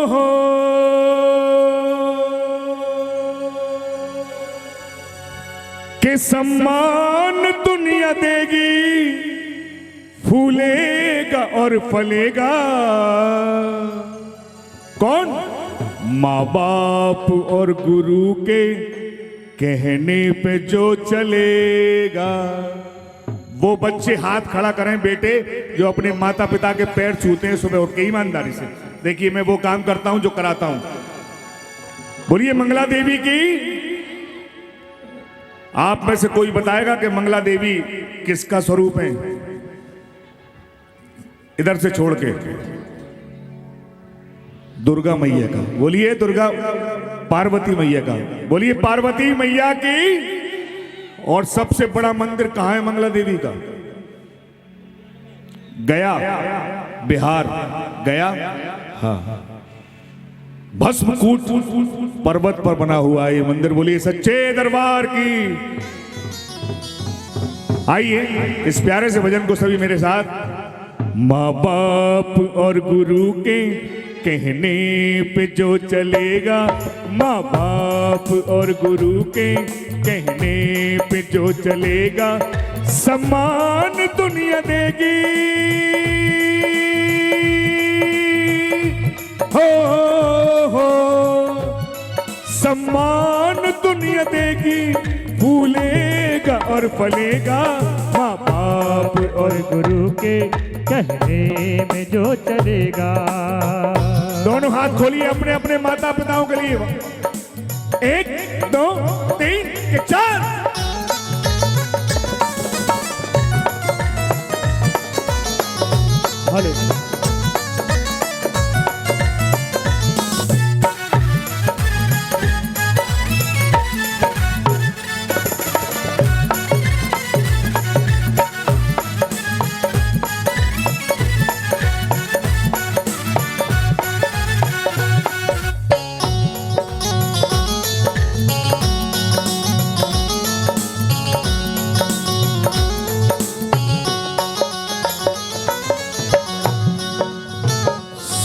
हो के सम्मान दुनिया देगी, फूलेगा और फलेगा कौन? माँ बाप और गुरु के कहने पे जो चलेगा। वो बच्चे हाथ खड़ा करें बेटे जो अपने माता पिता के पैर छूते हैं सुबह उठ के ईमानदारी से। देखिए मैं वो काम करता हूं जो कराता हूं। बोलिए मंगला देवी की। आप में से कोई बताएगा कि मंगला देवी किसका स्वरूप है? इधर से छोड़ के दुर्गा मैया का। बोलिए दुर्गा पार्वती मैया का। बोलिए पार्वती मैया की। और सबसे बड़ा मंदिर कहां है मंगला देवी का? गया, बिहार। गया, हाँ। भस्मकूट पर्वत पर बना हुआ है ये मंदिर। बोलिए सच्चे दरबार की। आइए इस प्यारे से भजन को सभी मेरे साथ। माँ बाप और गुरु के कहने पे जो चलेगा, माँ बाप और गुरु के कहने पे जो चलेगा, सम्मान दुनिया देगी। हो सम्मान दुनिया देगी, फूलेगा और फलेगा। माँ बाप और गुरु के कहने में जो चलेगा। दोनों हाथ खोलिए अपने अपने माता पिताओं के लिए। 1 2 3 4। हेलो।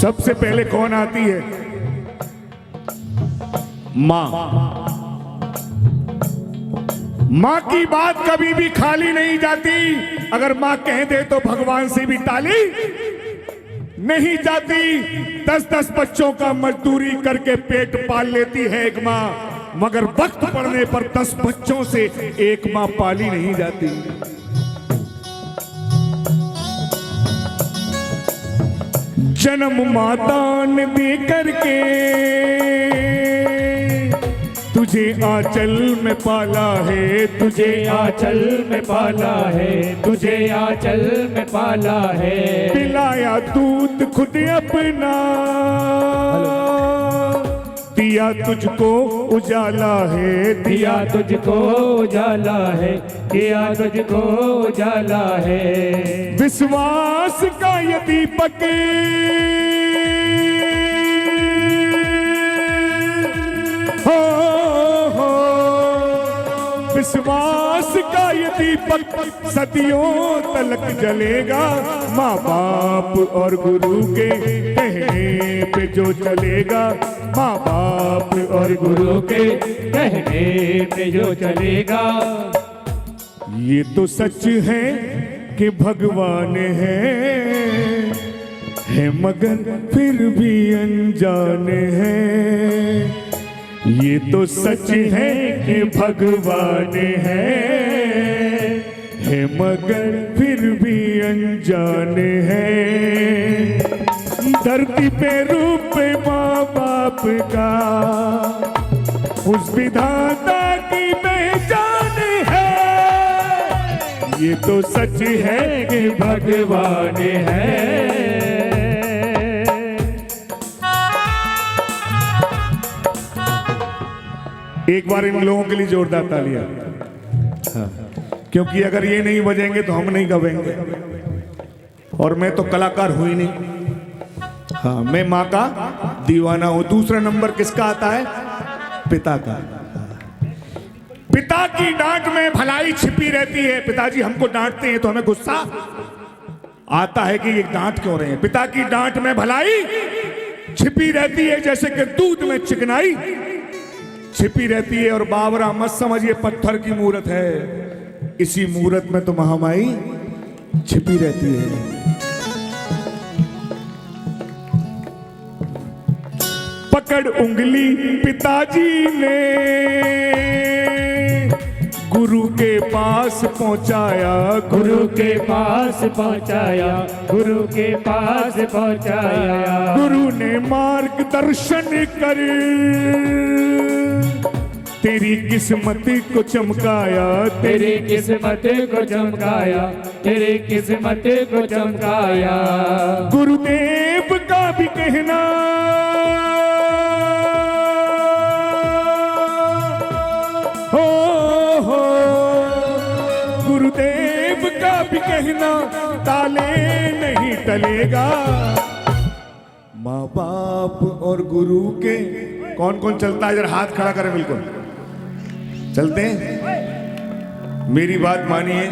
सबसे पहले कौन आती है? मां। मां की बात कभी भी खाली नहीं जाती। अगर मां कह दे तो भगवान से भी टाली नहीं जाती। 10-10 बच्चों का मजदूरी करके पेट पाल लेती है एक मां, मगर वक्त पड़ने पर 10 बच्चों से एक मां पाली नहीं जाती। जन्म माता ने दे करके तुझे आंचल में पाला है, तुझे आंचल में पाला है, तुझे आंचल में पाला है। पिलाया दूध खुद अपना, दिया तुझको उजाला है, दिया तुझको उजाला है, दिया तुझको उजाला है। विश्वास का ये दीपक हो, विश्वास का ये दीपक सदियों तलक जलेगा। माँ बाप और गुरु के कहने पे जो चलेगा, माँ बाप और गुरु के कहने पे जो चलेगा। ये तो सच है कि भगवान है मगर फिर भी अनजान है। ये तो सच है कि भगवान है मगर फिर भी अनजान है। धरती पे रूप माँ बाप का उस विधाता की पहचान है। ये तो सच है कि भगवान है। एक बार इन लोगों के लिए जोरदार तालियां। हाँ। क्योंकि अगर ये नहीं बजेंगे तो हम नहीं गावेंगे, और मैं तो कलाकार हुई नहीं। हाँ, मैं माँ का दीवाना हूं। दूसरा नंबर किसका आता है? पिता का। पिता की डांट में भलाई छिपी रहती है। पिताजी हमको डांटते हैं तो हमें गुस्सा आता है कि ये डांट क्यों रहे हैं। पिता की डांट में भलाई छिपी रहती है जैसे कि दूध में चिकनाई छिपी रहती है। और बाबरा मत समझिए पत्थर की मूरत है, इसी मूरत में तो महामाई छिपी रहती है। पकड़ उंगली पिताजी ने गुरु के पास पहुंचाया, गुरु के पास पहुंचाया, गुरु के पास पहुंचाया। गुरु ने मार्गदर्शन कर तेरी किस्मत को चमकाया, तेरी किस्मत को चमकाया, तेरी किस्मत को चमकाया। गुरुदेव का भी कहना हो गुरुदेव का भी कहना ताले नहीं टलेगा। माँ बाप और गुरु के कौन कौन चलता है, जरा हाथ खड़ा करें। बिल्कुल चलते हैं। मेरी बात मानिए,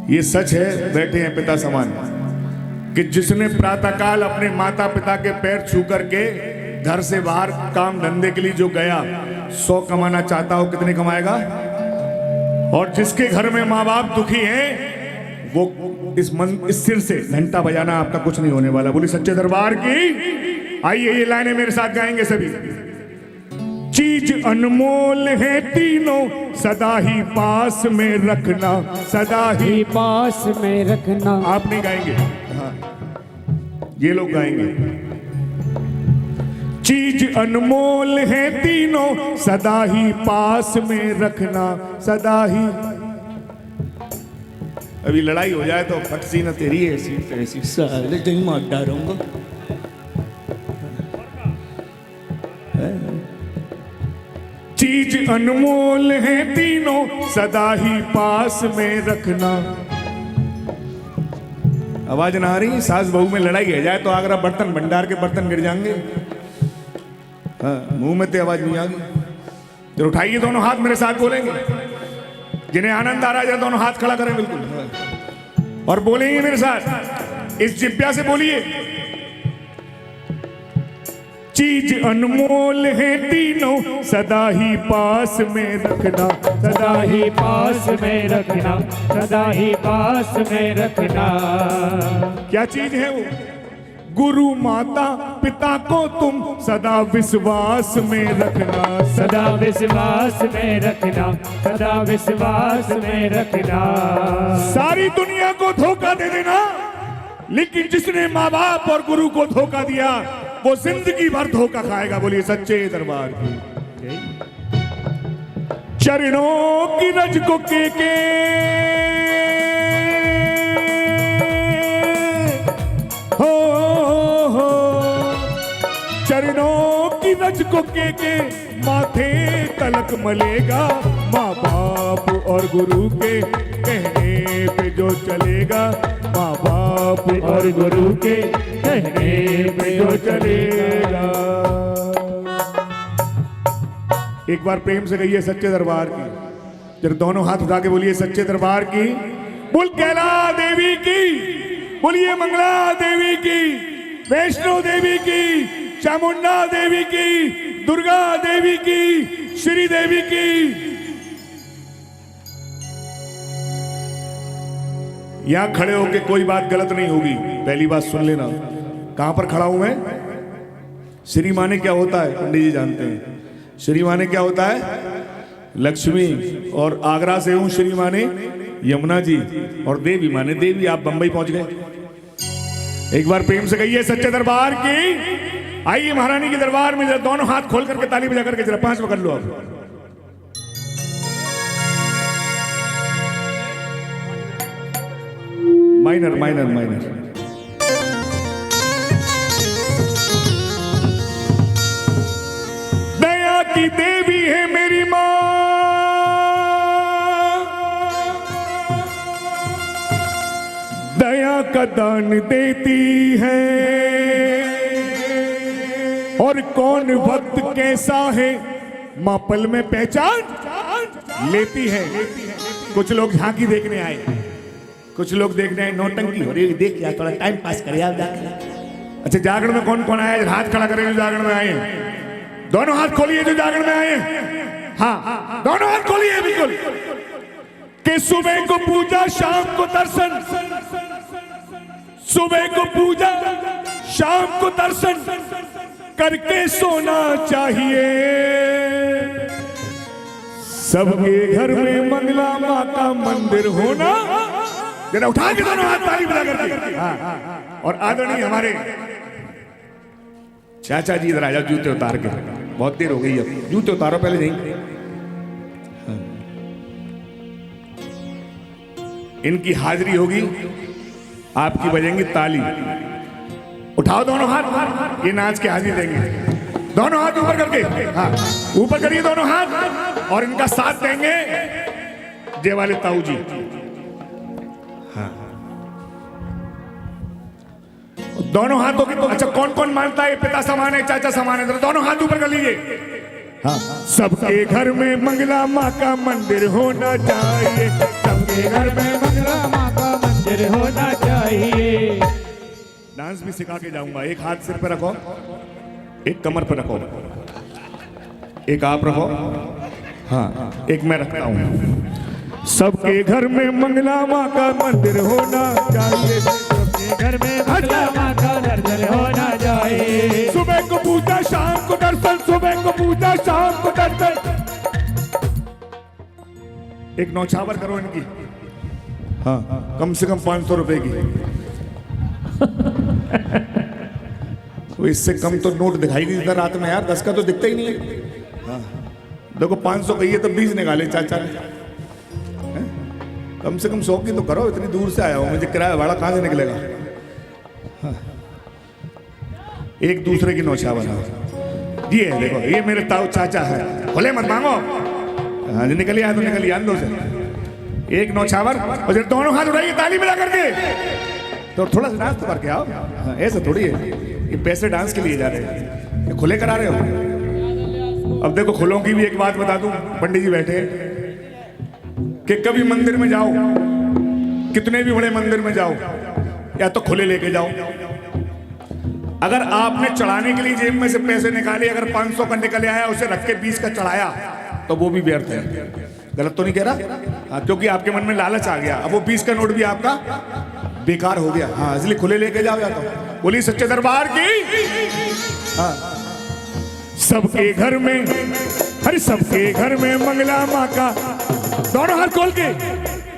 ये सच है, बैठे हैं पिता समान, कि जिसने प्रातःकाल अपने माता पिता के पैर छू करके घर से बाहर काम धंधे के लिए जो गया, 100 कमाना चाहता हो कितने कमाएगा? और जिसके घर में माँ बाप दुखी हैं, वो इस सिर से घंटा बजाना आपका कुछ नहीं होने वाला। बोली सच्चे दरबार की। आइए ये लाइनें मेरे साथ गाएंगे सभी। चीज अनमोल है तीनों सदा ही पास में रखना, सदा ही पास में रखना। आप नहीं गाएंगे, हाँ ये लोग गाएंगे। चीज अनमोल है तीनों सदा ही पास में रखना, सदा ही। अभी लड़ाई हो जाए तो फट सी ना तेरी ऐसी ऐसी साले कहीं मार डालूंगा। चीज अनमोल है तीनों सदा ही पास में रखना। आवाज ना आ रही? सास बहू में लड़ाई हो जाए तो आगरा बर्तन भंडार के बर्तन गिर जाएंगे। हाँ मुंह में तो आवाज नहीं आ गई। तो उठाइए दोनों हाथ, मेरे साथ बोलेंगे। जिन्हें आनंद आ रहा है दोनों हाथ खड़ा करें बिल्कुल, और बोलेंगे मेरे साथ। इस जिब्या से बोलिए। चीज अनमोल है तीनों सदा ही पास में रखना, सदा ही पास में रखना, सदा ही पास में रखना। क्या चीज है वो? गुरु माता पिता को तुम सदा विश्वास में रखना, सदा विश्वास में रखना, सदा विश्वास में रखना। सारी दुनिया को धोखा दे देना, लेकिन जिसने माँ बाप और गुरु को धोखा दिया वो जिंदगी भर धोखा खाएगा। बोलिए सच्चे दरबार की। चरणों की रज को के हो चरणों की रज को के माथे तलक मलेगा। माँ बाप और गुरु के कहने पे जो चलेगा, माँ बाप और गुरु के कहने पे जो चलेगा। एक बार प्रेम से कहिए सच्चे दरबार की। जब दोनों हाथ उठा के बोलिए सच्चे दरबार की। बोल कैला देवी की, बोलिए मंगला देवी की, वैष्णो देवी की, चामुंडा देवी की, दुर्गा देवी की, श्री देवी की। यहां खड़े होके कोई बात गलत नहीं होगी, पहली बात सुन लेना। कहां पर खड़ा हूं मैं? श्री माने क्या होता है? पंडित जी जानते हैं। श्री माने क्या होता है? लक्ष्मी। और आगरा से हूं श्री माने यमुना जी, और देवी माने देवी। आप बंबई पहुंच गए। एक बार प्रेम से कहिए सच्चे दरबार की। आइए महारानी के दरबार में जरा दोनों हाथ खोल करके ताली बजा करके जरा 5 पकड़ लो आप। Minor minor minor. दया की देवी है मेरी माँ, दया का दान देती है। और कौन भक्त कैसा है माँ पल में पहचान लेती है। कुछ लोग झांकी देखने आए, कुछ लोग देखने आए नौटंकी हो रही है, देख यार थोड़ा टाइम पास करे यार। अच्छा, जागरण में कौन कौन आया है? हाथ खड़ा करें जो जागरण में आए हैं। दोनों हाथ खोलिए जो जागरण में आए हैं। हाँ, दोनों हाथ खोलिए बिल्कुल। कि सुबह को पूजा शाम को दर्शन, सुबह को पूजा शाम को दर्शन करके सोना चाहिए। सबके घर में मंगला माँ का मंदिर होना। जरा उठा के दोनों हाथ ताली बजा करके। हाँ, और आदरणीय हमारे चाचा जी इधर आ जाओ, जूते उतार के। बहुत देर हो गई, अब जूते उतारो पहले। नहीं, इनकी हाजिरी होगी, आपकी बजेंगी ताली। उठाओ दोनों हाथ, ये नाच के हाजिरी देंगे। दोनों हाथ ऊपर करके, हाँ ऊपर करिए दोनों हाथ, और इनका साथ देंगे जय वाले ताऊ जी। हाँ, दोनों हाथों की। अच्छा, कौन कौन मानता है पिता समान है चाचा समान है? दोनों हाथ ऊपर कर लीजिए। हाँ, सबके घर में मंगला माँ का मंदिर होना चाहिए। सबके घर में मंगला माँ का मंदिर होना चाहिए। डांस भी सिखा के जाऊंगा। एक हाथ सिर पे रखो, एक कमर पे रखो, एक आप रखो, हाँ एक मैं रखता हूँ। सबके घर में मंगला माँ का मंदिर होना चाहिए। सबके घर में मंगला माँ का मंदिर होना चाहिए। सुबह को पूजा शाम को दर्शन, सुबह को पूजा शाम को दर्शन। एक नौछावर करो इनकी, हाँ कम से कम 500 रुपए की। तो इससे कम तो नोट दिखाई नहीं देता रात में यार, 10 का तो दिखता ही नहीं है। हाँ, देखो 500 कही है तो 20 निकाले चाचा ने। कम से कम 100 की तो करो, इतनी दूर से आया हो, मुझे किराया भाड़ा कहाँ से निकलेगा। हाँ। एक दूसरे की नौछावर। ये देखो, ये मेरे ताऊ चाचा है, भले मत मांगो। हाँ जी, निकलिए आया तो निकलिए अंदर से। एक नौछावर, और जब दोनों हाथ उठाइए ताली बजा करके, तो थोड़ा सा डांस तो करके आओ। हाँ, ऐसा थोड़ी है, ये पैसे डांस के लिए जा रहे हैं, ये खुले करा रहे हो। अब देखो, खुलों की भी एक बात बता दूं, पंडित जी बैठे कि कभी मंदिर में जाओ, कितने भी बड़े मंदिर में जाओ, या तो खुले लेके जाओ। अगर आपने चढ़ाने के लिए जेब में से पैसे निकाले, अगर 500 का निकल आया, उसे रख के 20 का चढ़ाया, तो वो भी व्यर्थ है। गलत तो नहीं कह रहा? क्योंकि आपके मन में लालच आ गया, अब वो 20 का नोट भी आपका बेकार हो गया। हाँ, इसलिए खुले लेके जाओ। या तो बोली सच्चे दरबार की। हाँ, सबके घर में, हर सबके घर में मंगला माँ का। दोनों हाथ खोल के,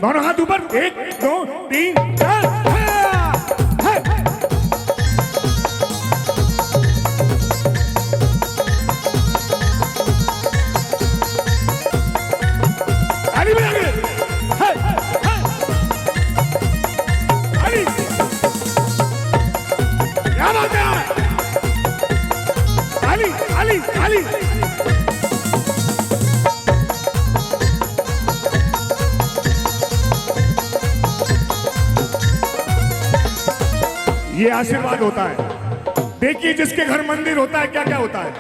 दोनों हाथ ऊपर, 1 2 3 4। ये आशीर्वाद होता है। देखिए, जिसके घर मंदिर होता है क्या क्या होता है।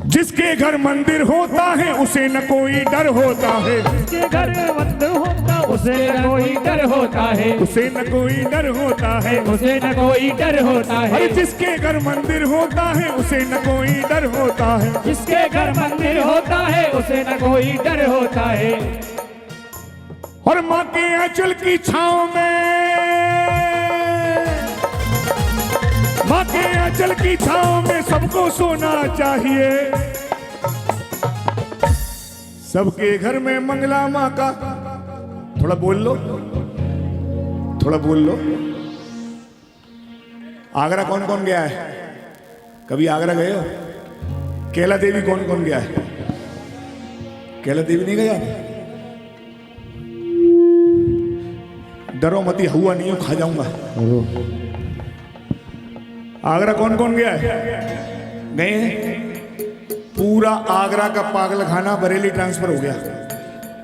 जिसके घर मंदिर होता है उसे न कोई डर होता है। जिसके घर मंदिर होता उसे न कोई डर होता है। उसे न कोई डर होता है। उसे न कोई डर होता है। अरे जिसके घर मंदिर होता है उसे न कोई डर होता है। जिसके घर मंदिर होता है उसे न कोई डर होता है। और माँ के आंचल की छांव में, माँ के आंचल की छांव में सबको सोना चाहिए। सबके घर में मंगला माँ का। थोड़ा बोल लो, थोड़ा बोल लो। आगरा कौन कौन गया है? कभी आगरा गए हो? कैला देवी कौन कौन गया है? कैला देवी नहीं गया? डरो मती, हुआ नहीं हो, खा जाऊंगा। आगरा कौन कौन गया है? नहीं, पूरा आगरा का पागल खाना बरेली ट्रांसफर हो गया।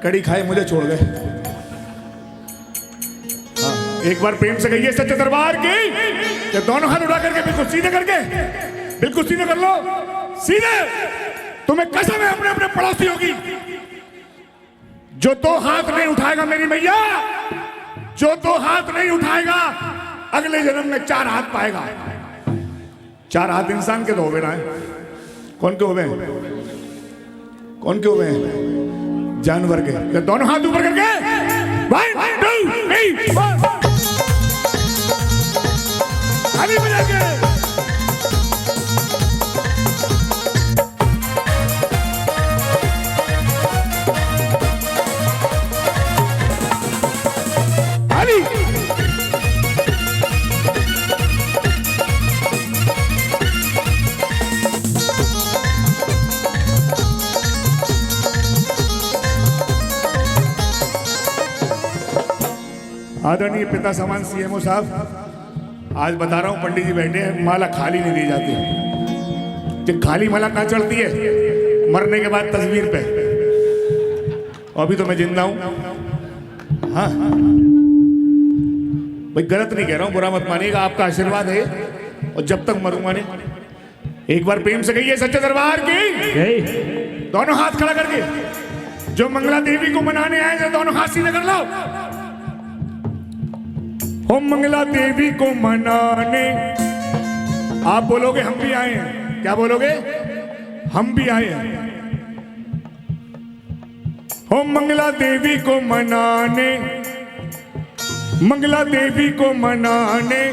कड़ी खाए मुझे छोड़ गए। हाँ, एक बार प्रेम से कहिए सच्चे दरबार की। तो दोनों हाथ उठा करके बिल्कुल सीधे करके, बिल्कुल सीधे कर लो, सीधे। तुम्हें कसम है अपने अपने पड़ोसियों की, जो 2 हाथ नहीं उठाएगा मेरी मैया, जो 2 हाथ नहीं उठाएगा अगले जन्म में 4 हाथ पाएगा। 4 हाथ इंसान के तो होवे ना है। कौन के होवे? कौन के होवे? जानवर के। तो दोनों हाथ ऊपर करके 1 2 3 4 अभी बजा के आदरणीय पिता समान सीएमओ साहब, आज बता रहा हूं पंडित जी बैठे हैं, माला खाली नहीं दी जाती। जो खाली माला कहां चढ़ती है? मरने के बाद तस्वीर पे। अभी तो मैं जिंदा हूं। हाँ भाई गलत नहीं कह रहा हूं, बुरा मत मानिएगा, आपका आशीर्वाद है और जब तक मरूंगा नहीं। एक बार प्रेम से कहिए सच्चे दरबार की। दोनों हाथ खड़ा करके जो मंगला देवी को मनाने आए थे दोनों हाथ सीधे कर लो। हो मंगला देवी को मनाने, आप बोलोगे हम भी आए हैं। क्या बोलोगे? हम भी आए हैं। हो मंगला देवी को मनाने, मंगला देवी को मनाने,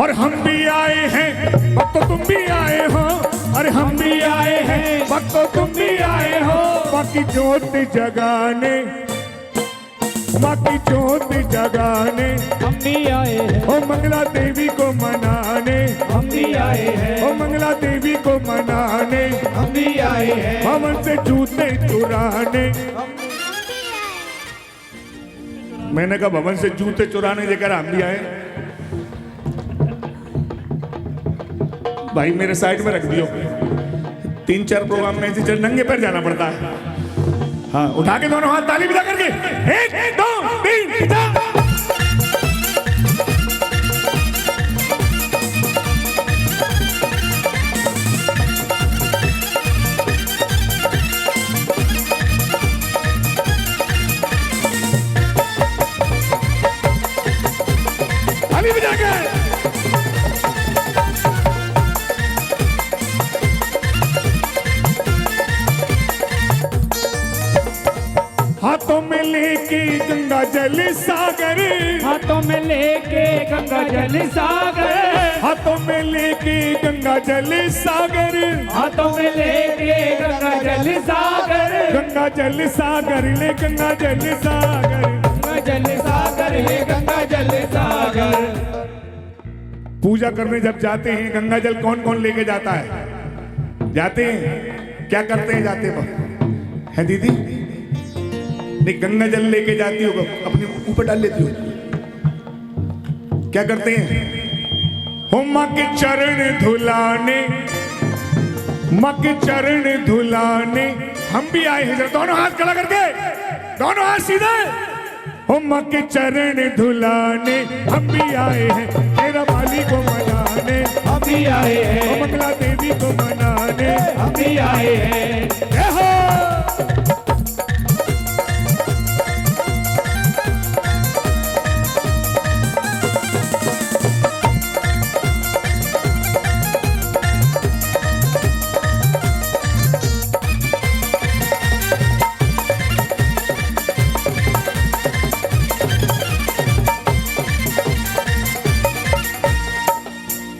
और हम भी आए हैं वक्त तो तुम भी आए हो, अरे हम भी आए हैं वक्त तो तुम भी आए हो। बाकी ज्योत जगाने, बाकी ज्योत जगाने हम भी आए हैं। ओ मंगला देवी को मनाने, हम भी आए हैं। ओ मंगला देवी को मनाने, हम भी आए हैं। भवन से जूते चुराने। मैंने कहा भवन से जूते चुराने देकर हम भी आए। भाई मेरे साइड में रख दियो। 3-4 प्रोग्राम में ऐसे चल नंगे पैर जाना पड़ता है। हाँ उठा के दोनों हाथ ताली बजा करके 1 2 3 4। ताली बजा के हाथों में लेके गंगा जल सागर, हाथों में लेके गंगा जल सागर, हाथों में लेके गंगा जल सागर, हाथों में लेके गंगा जल सागर, गंगा जल सागर ले गंगा जल सागर, गंगा जल सागर है गंगा जल सागर। पूजा करने जब जाते हैं गंगा जल कौन कौन लेके जाता है? जाते हैं क्या करते हैं? जाते हैं दीदी नहीं गंगा जल लेके जाती हो अपने ऊपर डाल लेती हो। क्या करते हैं? हो मां के चरण धुलाने, मां के चरण धुलाने हम भी आए हैं। दोनों हाथ खड़ा करके दोनों हाथ सीधे। हो मां के चरण धुलाने हम भी आए हैं, तेरा बाली को मनाने हम भी आए हैं। हो मंगला देवी को मनाने हम भी आए हैं।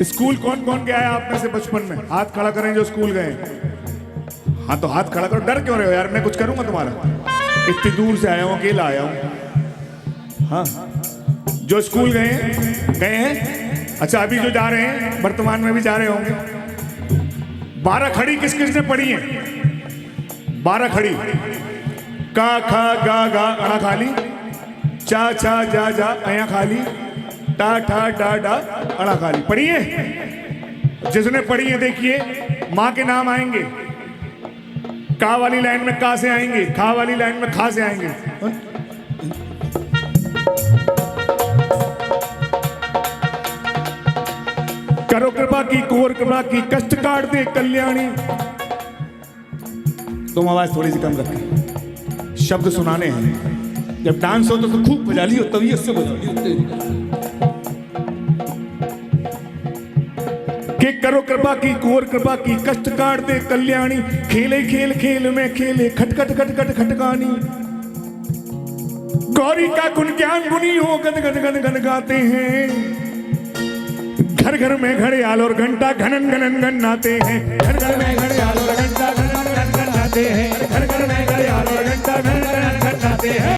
स्कूल कौन कौन गया है आप में से बचपन में? हाथ खड़ा करें जो स्कूल गए। हाँ तो हाथ खड़ा करो। डर क्यों रहे हो यार? मैं कुछ करूंगा तुम्हारा? इतनी दूर से आया हूं, अकेला आया हूं। हाँ जो स्कूल गए हैं। अच्छा अभी जो जा रहे हैं वर्तमान में भी जा रहे होंगे। 12 खड़ी किस किस ने पढ़ी है? 12 खड़ी का खा गा गा अड़ा खाली, चा छा जा जा अया खाली, टा ठा डा डा अड़ा खाली। पढ़िए जिसने पढ़ी है देखिए माँ के नाम आएंगे। का वाली लाइन में का से आएंगे, खा वाली लाइन में खा से आएंगे। करो कृपा की कोर कृपा की, कष्ट काट दे कल्याणी। तुम आवाज थोड़ी सी कम रखें, शब्द सुनाने हैं। जब डांस हो तो खूब बजा लियो, तभी उससे बजा लियो। कि करो कृपा की कोर कृपा की कष्ट काट दे कल्याणी, खेले खेल खेल में खेले खटखट खटखट खटकानी। गौरी का गुण ज्ञान गुनी हो गद गद गद गद गाते हैं, घर घर में घड़ियाल और घंटा घनन घनन घन नाते हैं, घर घर में घड़ियाल और घंटा घनन घनन घन नाते हैं, घर घर में घड़ियाल और घंटा घनन घनन घन नाते हैं।